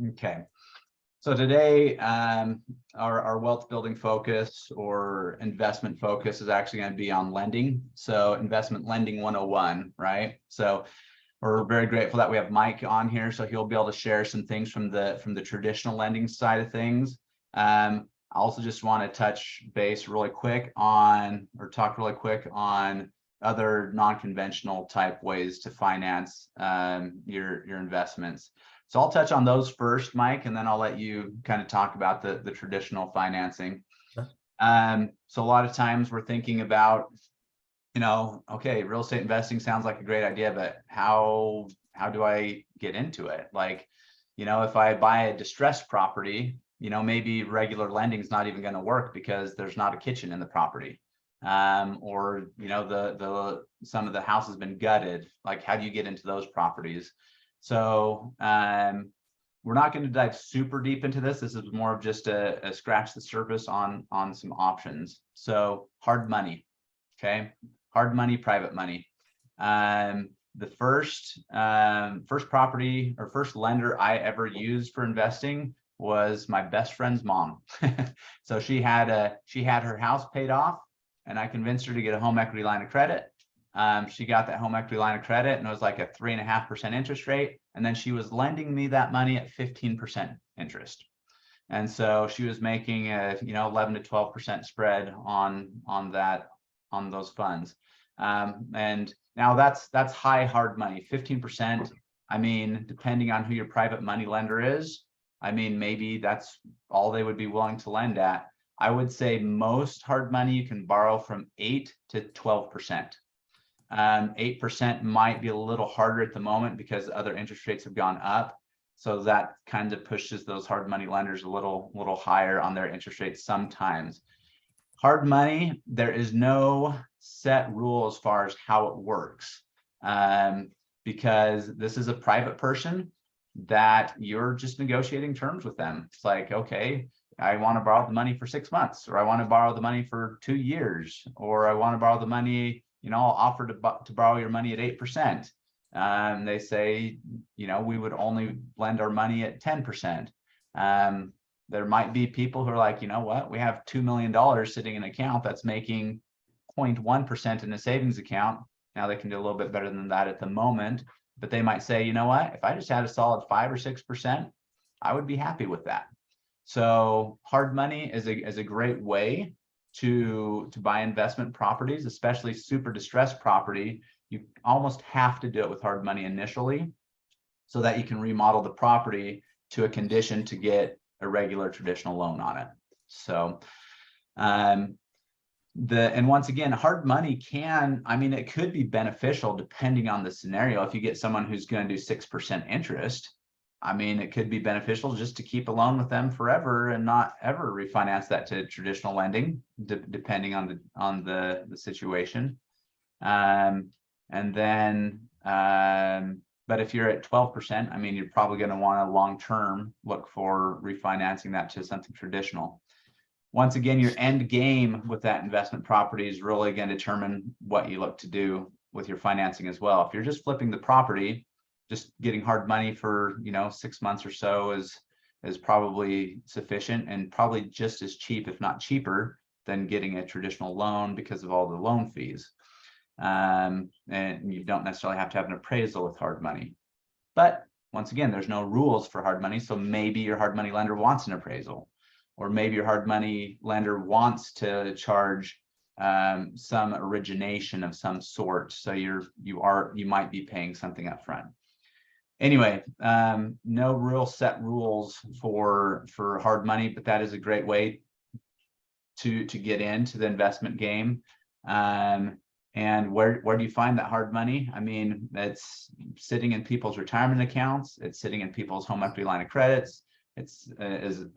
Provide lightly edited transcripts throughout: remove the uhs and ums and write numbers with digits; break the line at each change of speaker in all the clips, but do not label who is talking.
Okay. So today, our wealth building focus or investment focus is actually going to be on lending. So investment lending 101, right? So we're very grateful that we have Mike on here, so he'll be able to share some things from the traditional lending side of things. I also just want to touch base really quick on, or talk really quick on other non-conventional type ways to finance your investments. So I'll touch on those first, Mike, and then I'll let you kind of talk about the traditional financing.
Sure.
So a lot of times we're thinking about, okay, real estate investing sounds like a great idea, but how do I get into it? Like, if I buy a distressed property, maybe regular lending is not even going to work because there's not a kitchen in the property. Or, some of the house has been gutted. Like, how do you get into those properties? So we're not going to dive super deep into this. This is more of just a scratch the surface on some options. So hard money, okay? Hard money, private money. The first property or first lender I ever used for investing was my best friend's mom. So she had her house paid off, and I convinced her to get a home equity line of credit. She got that home equity line of credit, and it was like a 3.5% interest rate. And then she was lending me that money at 15% interest. And so she was making a 11 to 12% spread on those funds. And now that's high hard money. 15%. I mean, depending on who your private money lender is, I mean, maybe that's all they would be willing to lend at. I would say most hard money you can borrow from 8 to 12%. 8% might be a little harder at the moment because other interest rates have gone up. So that kind of pushes those hard money lenders a little higher on their interest rates sometimes. Hard money, there is no set rule as far as how it works, because this is a private person that you're just negotiating terms with them. It's like, okay, I want to borrow the money for 6 months, or I want to borrow the money for 2 years, or I want to borrow the money, I'll offer to borrow your money at 8%. They say, we would only lend our money at 10%. There might be people who are like, what, we have $2 million sitting in an account that's making 0.1% in a savings account. Now they can do a little bit better than that at the moment, but they might say, what, if I just had a solid 5 or 6%, I would be happy with that. So hard money is a great way to buy investment properties, especially super distressed property. You almost have to do it with hard money initially so that you can remodel the property to a condition to get a regular traditional loan on it. So and once again, hard money it could be beneficial depending on the scenario. If you get someone who's going to do 6% interest, it could be beneficial just to keep a loan with them forever and not ever refinance that to traditional lending, depending on the situation. And then, but if you're at 12%, you're probably going to want to long-term look for refinancing that to something traditional. Once again, your end game with that investment property is really going to determine what you look to do with your financing as well. If you're just flipping the property, just getting hard money for 6 months or so is probably sufficient, and probably just as cheap, if not cheaper, than getting a traditional loan because of all the loan fees. And you don't necessarily have to have an appraisal with hard money. But once again, there's no rules for hard money. So maybe your hard money lender wants an appraisal, or maybe your hard money lender wants to charge some origination of some sort. So you might be paying something up front. Anyway, no real set rules for hard money, but that is a great way to get into the investment game. And where do you find that hard money? It's sitting in people's retirement accounts. It's sitting in people's home equity line of credits.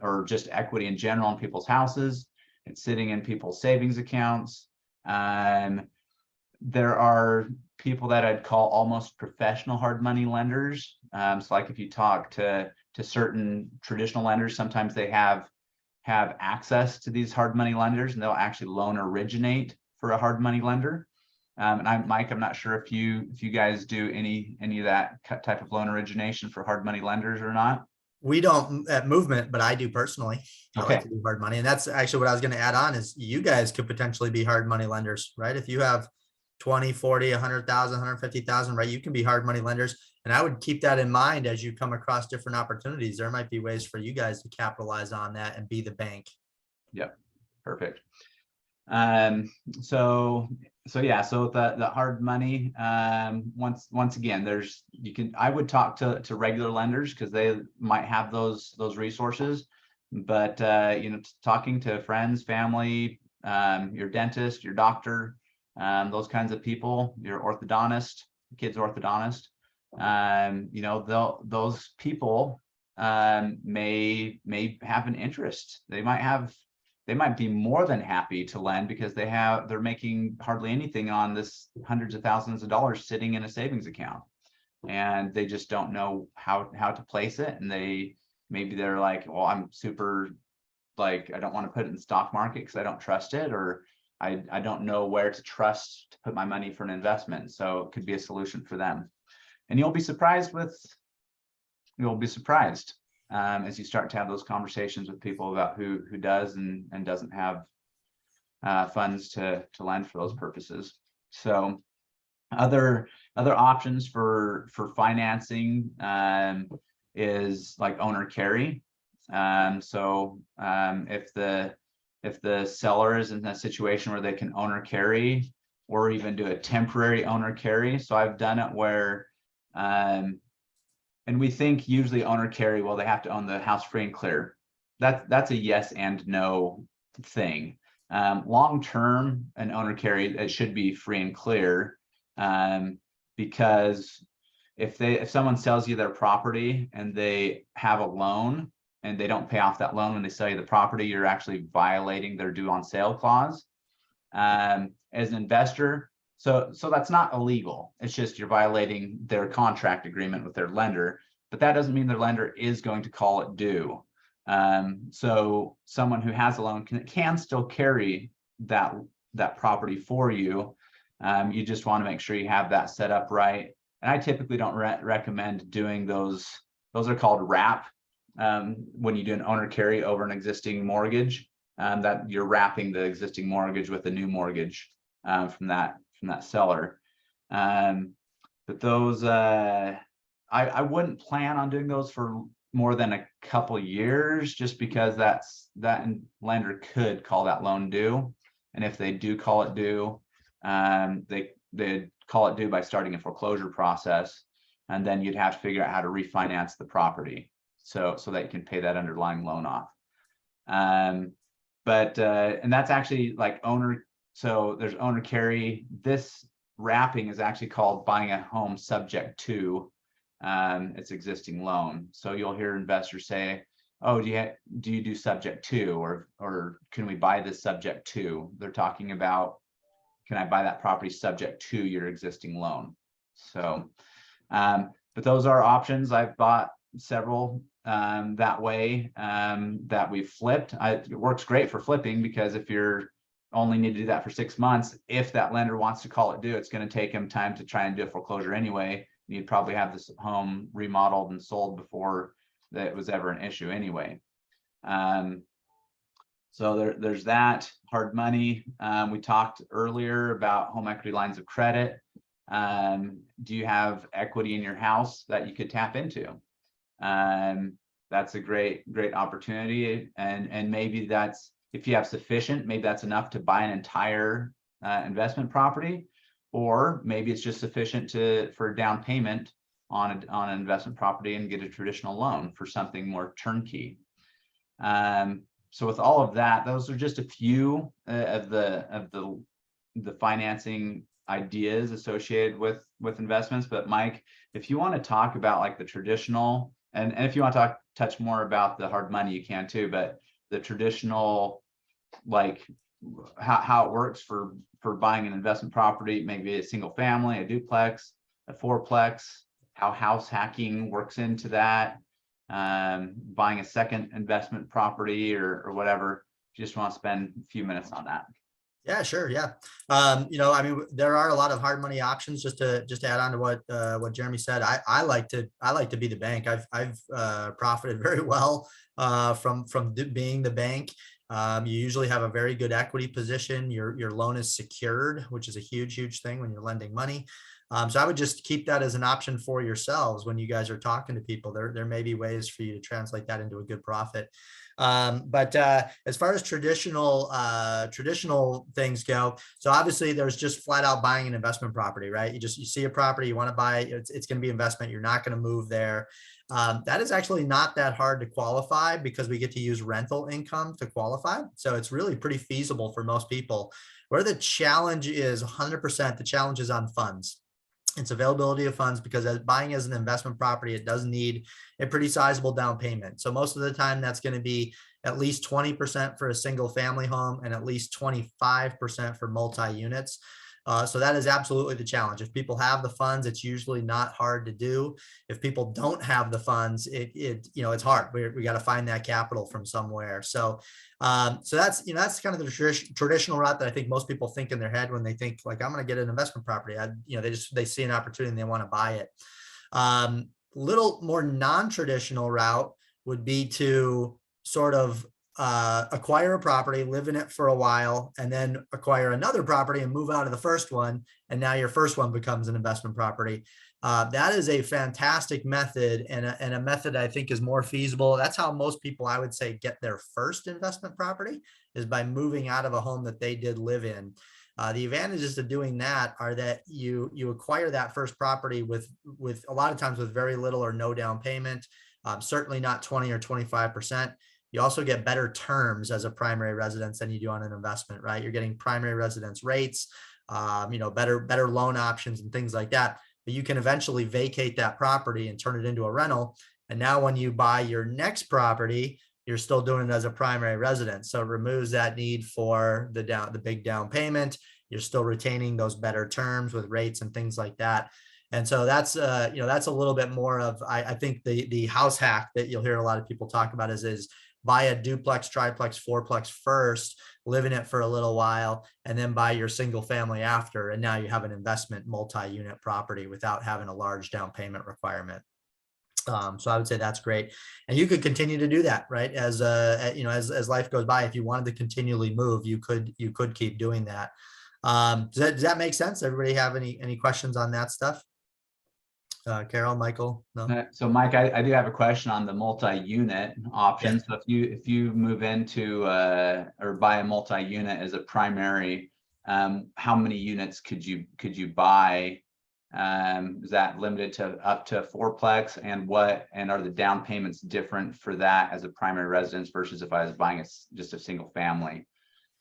Or just equity in general in people's houses. It's sitting in people's savings accounts. There are people that I'd call almost professional hard money lenders. So like if you talk to certain traditional lenders, sometimes they have access to these hard money lenders, and they'll actually loan originate for a hard money lender. And Mike, I'm not sure if you guys do any of that type of loan origination for hard money lenders or not.
We don't at Movement, but I do personally. I like
Okay.
to do hard money. And that's actually what I was going to add on is you guys could potentially be hard money lenders, right? If you have 20, 40, 100,000, 150,000, right? You can be hard money lenders. And I would keep that in mind as you come across different opportunities. There might be ways for you guys to capitalize on that and be the bank.
Yep. Perfect. Um, so yeah, so the hard money, once again, I would talk to regular lenders because they might have those resources, but talking to friends, family, your dentist, your doctor, those kinds of people, your orthodontist, kid's orthodontist, those people may have an interest. They might be more than happy to lend because they're making hardly anything on this hundreds of thousands of dollars sitting in a savings account, and they just don't know how to place it. And maybe they're like, well, I'm super, like, I don't want to put it in the stock market because I don't trust it, or I don't know where to trust to put my money for an investment. So it could be a solution for them. And you'll be surprised as you start to have those conversations with people about who does and doesn't have funds to lend for those purposes. So other options for financing is like owner carry. If the seller is in a situation where they can owner carry or even do a temporary owner carry. So I've done it where and we think usually owner carry, well, they have to own the house free and clear. That's a yes and no thing. Long term, an owner carry, it should be free and clear, because if someone sells you their property and they have a loan and they don't pay off that loan when they sell you the property, you're actually violating their due on sale clause. As an investor, so that's not illegal. It's just you're violating their contract agreement with their lender, but that doesn't mean their lender is going to call it due. So someone who has a loan can still carry that property for you. You just want to make sure you have that set up right. And I typically don't recommend doing those. Those are called wrap. When you do an owner carry over an existing mortgage, that you're wrapping the existing mortgage with a new mortgage from that seller. But those, I wouldn't plan on doing those for more than a couple years, just because that lender could call that loan due. And if they do call it due, they call it due by starting a foreclosure process, and then you'd have to figure out how to refinance the property so that you can pay that underlying loan off. And that's actually like owner. So there's owner carry. This wrapping is actually called buying a home subject to its existing loan. So you'll hear investors say, oh, do you do subject to, or can we buy this subject to? They're talking about, can I buy that property subject to your existing loan? So, but those are options. I've bought several that way that we've flipped. It works great for flipping, because if you're only need to do that for 6 months, if that lender wants to call it due, it's going to take them time to try and do a foreclosure anyway. You'd probably have this home remodeled and sold before that was ever an issue anyway. So there's that. Hard money. We talked earlier about home equity lines of credit. Do you have equity in your house that you could tap into? That's a great opportunity. And maybe that's, if you have sufficient, maybe that's enough to buy an entire investment property, or maybe it's just sufficient for a down payment on an investment property and get a traditional loan for something more turnkey. So with all of that, those are just a few of the financing ideas associated with investments. But Mike, if you want to talk about like the traditional, and if you want to touch more about the hard money, you can too, but the traditional, like how it works for buying an investment property, maybe a single family, a duplex, a fourplex, how house hacking works into that, buying a second investment property or whatever. If you just want to spend a few minutes on that.
Yeah, sure. Yeah. I mean, there are a lot of hard money options. Just to add on to what Jeremy said. I like to be the bank. I've profited very well from being the bank. You usually have a very good equity position. Your loan is secured, which is a huge thing when you're lending money. So I would just keep that as an option for yourselves when you guys are talking to people. There may be ways for you to translate that into a good profit. But as far as traditional things go, so obviously there's just flat out buying an investment property, right? You see a property, you want to buy it, it's going to be investment. You're not going to move there. That is actually not that hard to qualify because we get to use rental income to qualify. So it's really pretty feasible for most people. Where the challenge is 100%, the challenge is on funds. It's availability of funds, because as buying as an investment property, it does need a pretty sizable down payment. So most of the time that's going to be at least 20% for a single family home and at least 25% for multi-units. So that is absolutely the challenge. If people have the funds, it's usually not hard to do. If people don't have the funds, it's hard. We got to find that capital from somewhere. So that's kind of the traditional route that I think most people think in their head when they think like, I'm going to get an investment property. They see an opportunity and they want to buy it. Little more non-traditional route would be to sort of acquire a property, live in it for a while, and then acquire another property and move out of the first one. And now your first one becomes an investment property. That is a fantastic method, and a method I think is more feasible. That's how most people, I would say, get their first investment property, is by moving out of a home that they did live in. The advantages of doing that are that you acquire that first property with a lot of times with very little or no down payment, certainly not 20 or 25%. You also get better terms as a primary residence than you do on an investment, right? You're getting primary residence rates, better loan options and things like that. But you can eventually vacate that property and turn it into a rental. And now when you buy your next property, you're still doing it as a primary residence. So it removes that need for the big down payment. You're still retaining those better terms with rates and things like that. And so that's a little bit more of, I think the house hack that you'll hear a lot of people talk about is buy a duplex, triplex, fourplex first, live in it for a little while, and then buy your single family after. And now you have an investment multi-unit property without having a large down payment requirement. So I would say that's great. And you could continue to do that, right? As life goes by, if you wanted to continually move, you could keep doing that. Does that make sense? Everybody have any questions on that stuff? Carol, Michael? No?
So Mike, I do have a question on the multi-unit option.
Yeah.
So if you move into or buy a multi-unit as a primary, how many units could you buy? Is that limited to up to a fourplex? And are the down payments different for that as a primary residence versus if I was buying just a single family?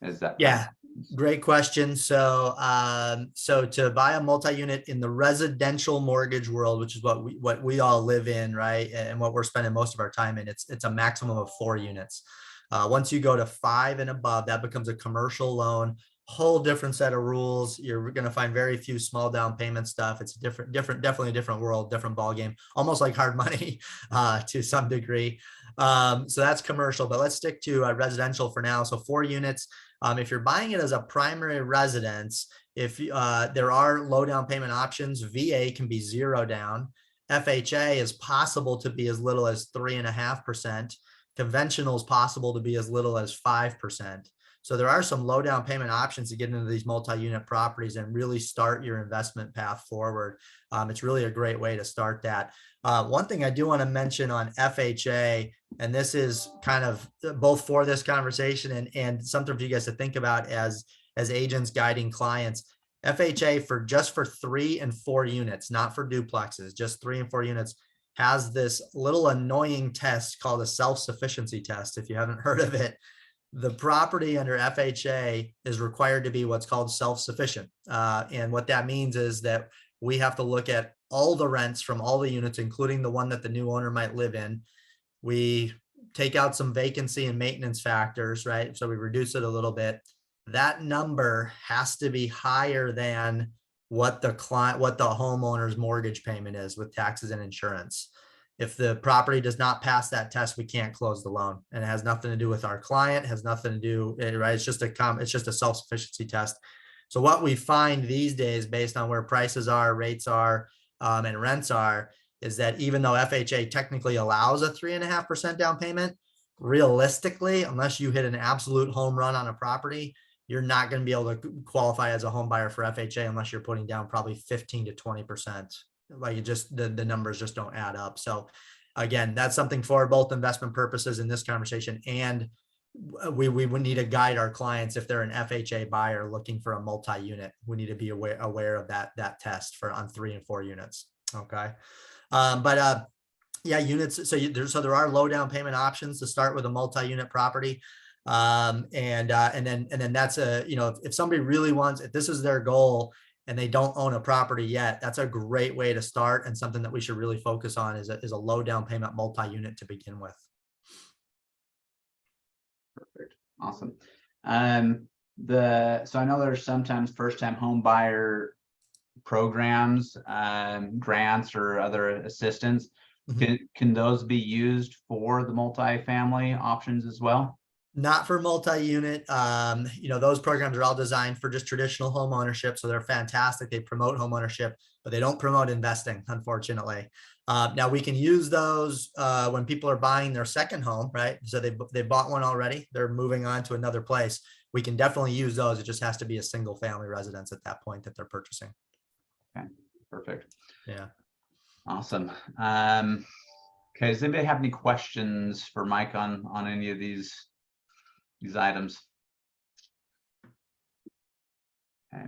Is that?
Yeah, great question. So to buy a multi-unit in the residential mortgage world, which is what we all live in, right, and what we're spending most of our time in, it's a maximum of 4 units. Once you go to 5 and above, that becomes a commercial loan. Whole different set of rules. You're going to find very few small down payment stuff. It's definitely a different world, different ball game, almost like hard money to some degree. So that's commercial, but let's stick to residential for now. So 4 units. If you're buying it as a primary residence, if there are low down payment options, VA can be 0 down. FHA is possible to be as little as 3.5%. Conventional is possible to be as little as 5%. So there are some low down payment options to get into these multi-unit properties and really start your investment path forward. It's really a great way to start that. One thing I do want to mention on FHA, and this is kind of both for this conversation and something for you guys to think about as agents guiding clients. FHA for 3 and 4 units, not for duplexes, just 3 and 4 units, has this little annoying test called a self-sufficiency test. If you haven't heard of it, the property under FHA is required to be what's called self-sufficient. And what that means is that we have to look at all the rents from all the units, including the one that the new owner might live in. We take out some vacancy and maintenance factors, right? So we reduce it a little bit. That number has to be higher than what the homeowner's mortgage payment is with taxes and insurance. If the property does not pass that test, we can't close the loan, and it has nothing to do with our client, has nothing to do, right? It's just a self-sufficiency test. So what we find these days, based on where prices are, rates are, and rents are, is that even though FHA technically allows a 3.5% down payment, realistically, unless you hit an absolute home run on a property, you're not going to be able to qualify as a home buyer for FHA unless you're putting down probably 15 to 20%. Like, it just, the numbers just don't add up. So again, that's something for both investment purposes in this conversation, and we would need to guide our clients if they're an FHA buyer looking for a multi-unit. We need to be aware of that test for on 3 and 4 units. Okay. Yeah, units. So there are low down payment options to start with a multi-unit property. And then that's if somebody really wants, if this is their goal and they don't own a property yet, that's a great way to start, and something that we should really focus on is a low down payment multi-unit to begin with.
Perfect. Awesome. So I know there's sometimes first time home buyer programs, grants or other assistance. Can those be used for the multifamily options as well?
Not for multi-unit. Those programs are all designed for just traditional home ownership. So they're fantastic. They promote home ownership, but they don't promote investing, unfortunately. Now we can use those when people are buying their second home, right? So they bought one already, they're moving on to another place. We can definitely use those. It just has to be a single family residence at that point that they're purchasing.
Okay, perfect.
Yeah.
Awesome. Okay, does anybody have any questions for Mike on any of these items? Okay.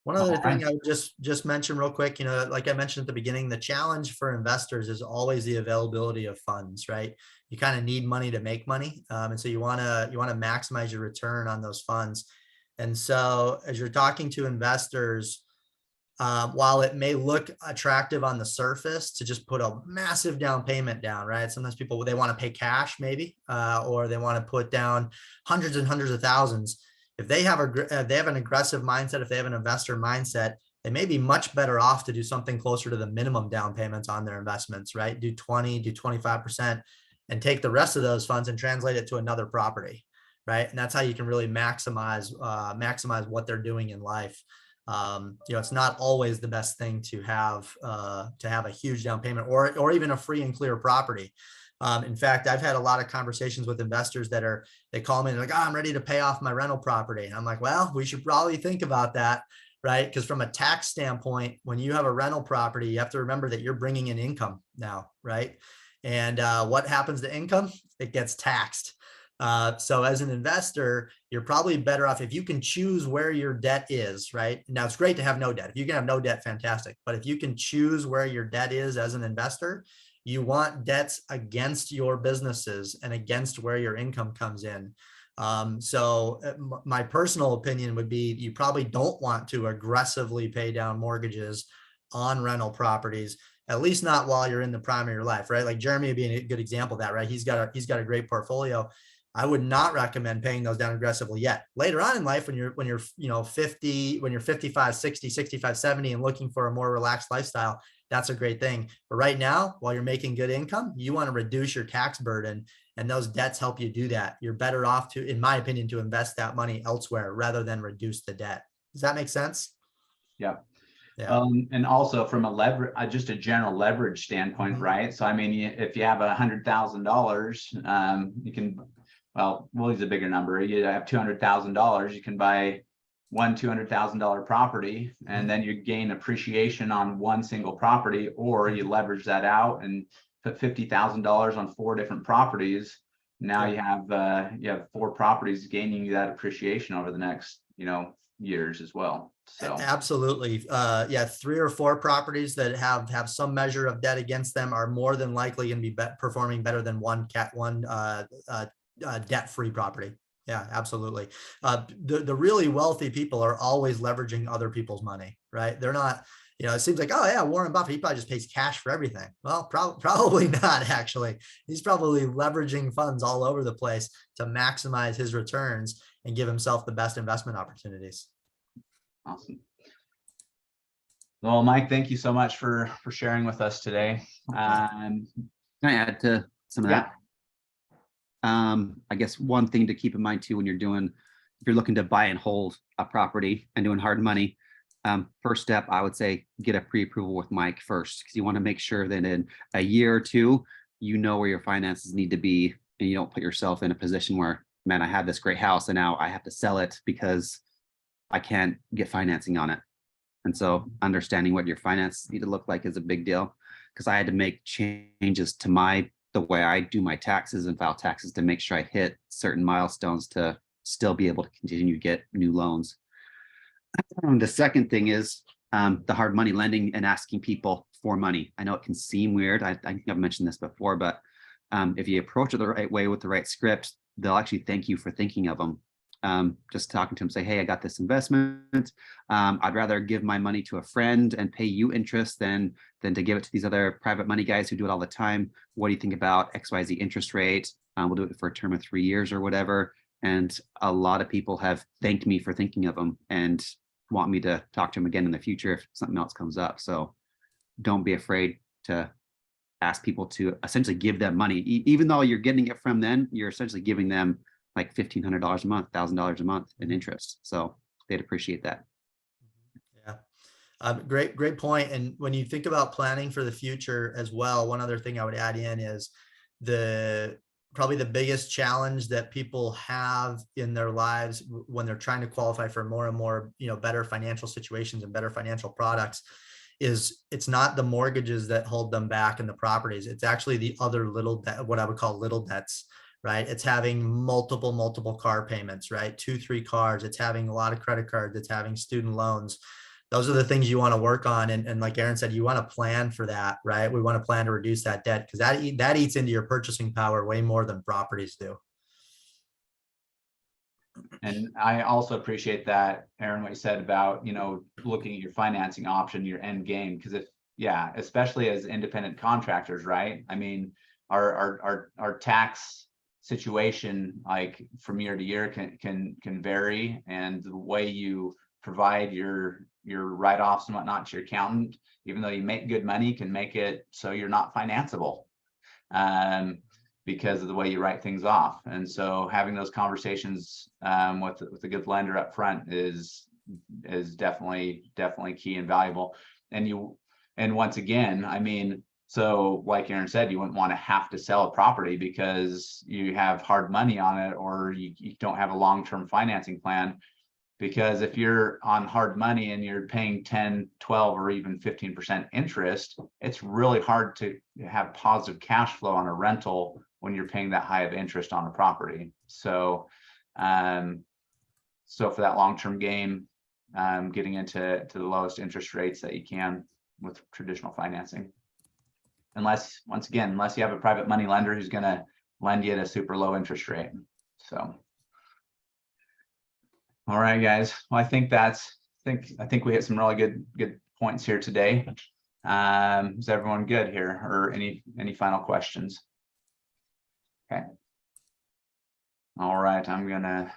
One other thing I would just mention real quick, like I mentioned at the beginning, the challenge for investors is always the availability of funds, right? You kind of need money to make money. And so you want to maximize your return on those funds. And so as you're talking to investors, while it may look attractive on the surface to just put a massive down payment down, right? Sometimes people, they want to pay cash maybe, or they want to put down hundreds and hundreds of thousands. If they have an aggressive mindset, if they have an investor mindset, they may be much better off to do something closer to the minimum down payments on their investments, right? Do 20, do 25%, and take the rest of those funds and translate it to another property, right? And that's how you can really maximize what they're doing in life. It's not always the best thing to have a huge down payment or even a free and clear property. In fact, I've had a lot of conversations with investors they call me and they're like, I'm ready to pay off my rental property. And I'm like, well, we should probably think about that, right? Because from a tax standpoint, when you have a rental property, you have to remember that you're bringing in income now, right? And what happens to income? It gets taxed. So as an investor, you're probably better off if you can choose where your debt is, right? Now it's great to have no debt. If you can have no debt, fantastic. But if you can choose where your debt is as an investor, you want debts against your businesses and against where your income comes in. So my personal opinion would be you probably don't want to aggressively pay down mortgages on rental properties, at least not while you're in the prime of your life, right? Like Jeremy would be a good example of that, right? He's got a great portfolio. I would not recommend paying those down aggressively yet. Later on in life, when you're 50, when you're 55, 60, 65, 70 and looking for a more relaxed lifestyle, that's a great thing. But right now, while you're making good income, you want to reduce your tax burden, and those debts help you do that. You're better off to, in my opinion, to invest that money elsewhere rather than reduce the debt. Does that make sense?
Yeah.
Yeah.
And also from just a general leverage standpoint, right? So, I mean, if you have $100,000, you can, we'll use a bigger number. You have $200,000, you can buy one $200,000 property, and then you gain appreciation on one single property, or you leverage that out and put $50,000 on 4 different properties. Now you have 4 properties gaining you that appreciation over the next, years as well. So
absolutely. 3 or 4 properties that have some measure of debt against them are more than likely going to be performing better than one debt-free property. Yeah, absolutely. The really wealthy people are always leveraging other people's money, right? They're not, it seems like, oh yeah, Warren Buffett, he probably just pays cash for everything. Well, probably not actually. He's probably leveraging funds all over the place to maximize his returns and give himself the best investment opportunities.
Awesome. Well, Mike, thank you so much for sharing with us today.
Can I add to some of
Yeah.
that? I guess one thing to keep in mind too, when you're doing, if you're looking to buy and hold a property and doing hard money, first step, I would say get a pre-approval with Mike first, because you want to make sure that in a year or two, you know where your finances need to be, and you don't put yourself in a position where, man, I have this great house and now I have to sell it because I can't get financing on it. And so understanding what your finances need to look like is a big deal, because I had to make changes to the way I do my taxes and file taxes to make sure I hit certain milestones to still be able to continue to get new loans. The second thing is the hard money lending and asking people for money. I know it can seem weird. I think I've mentioned this before, but if you approach it the right way with the right script, they'll actually thank you for thinking of them. Just talking to them, say, hey, I got this investment. I'd rather give my money to a friend and pay you interest than to give it to these other private money guys who do it all the time. What do you think about XYZ interest rate? We'll do it for a term of 3 years or whatever. And a lot of people have thanked me for thinking of them and want me to talk to them again in the future if something else comes up. So don't be afraid to ask people to essentially give them money. Even though you're getting it from them, you're essentially giving them like $1,500 a month, $1,000 a month in interest. So they'd appreciate that.
Yeah. Great point. And when you think about planning for the future as well, one other thing I would add in is probably the biggest challenge that people have in their lives when they're trying to qualify for more and more, better financial situations and better financial products is it's not the mortgages that hold them back in the properties. It's actually the other what I would call little debts, right? It's having multiple car payments, right? 2-3 cars. It's having a lot of credit cards. It's having student loans. Those are the things you want to work on. And like Aaron said, you want to plan for that, right? We want to plan to reduce that debt, because that eats into your purchasing power way more than properties do.
And I also appreciate that, Aaron, what you said about, looking at your financing option, your end game, because especially as independent contractors, right? I mean, our tax situation, like from year to year, can vary, and the way you provide your write-offs and whatnot to your accountant, even though you make good money, can make it so you're not financeable because of the way you write things off. And so having those conversations with a good lender up front is definitely key and valuable. And once again, I mean, so like Aaron said, you wouldn't want to have to sell a property because you have hard money on it, or you don't have a long-term financing plan. Because if you're on hard money and you're paying 10, 12, or even 15% interest, it's really hard to have positive cash flow on a rental when you're paying that high of interest on a property. So, so for that long-term game, getting into the lowest interest rates that you can with traditional financing. Unless you have a private money lender who's going to lend you at a super low interest rate. So. All right, guys. Well, I think we hit some really good points here today. Is everyone good here, or any final questions? Okay. All right, I'm gonna